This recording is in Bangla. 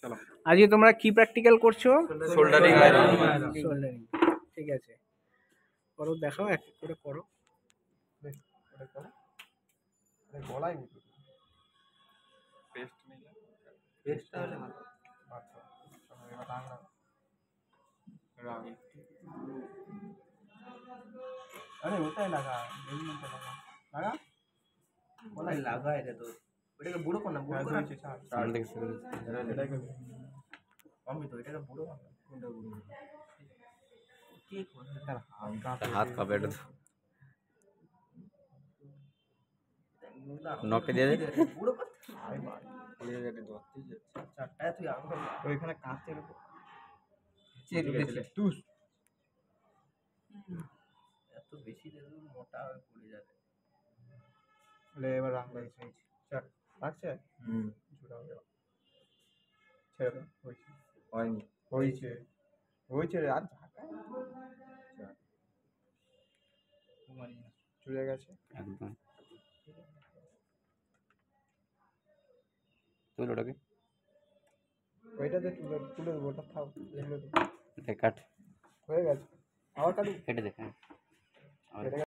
চলো আজকে তোমরা কি প্র্যাকটিক্যাল করছো? Soldering iron soldering. ঠিক আছে, করো, দেখাও, এক এক করে করো। গলায় পেস্ট নিলে পেস্টটা হলে ভালো। আচ্ছা এবার রান্না রং আরে ওটাই লাগা, বেলুনটা লাগা লাগা, গলায় লাগায় রে তো। ওটাকে বুড়ো কর না, বুড়ো কর। চার থেকে শুরু এটাকে আমি তো এটাকে বুড়ো কর না। কোনটা বুড়ো? কি করে তার হাত কাঁপে এটা তো নখে দিয়ে দে বুড়ো কর। আরে ধরতেই চারটায় তুই আঙুল ওইখানে কাঁচের উপর চেয়ে উঠেছে টুস। এত বেশি দেবে মোটা হয়ে পড়ে যাবে। তাহলে এবার রাং লাগছে, চার লাগছে। ঝুড়া হয়ে গেল, ছেড়ে দাও। হয়েছে হয়নি হয়েছে হয়েছে রে, আর ঝাঁকায় চলে গেছে একদম তুল ওটাকে ওইটাতে তুলে তুলে দেবো, ওটা থাক তুলে দেবো। কাট হয়ে গেছে, আবার কাটু। কেটে দেখ হ্যাঁ। কেটে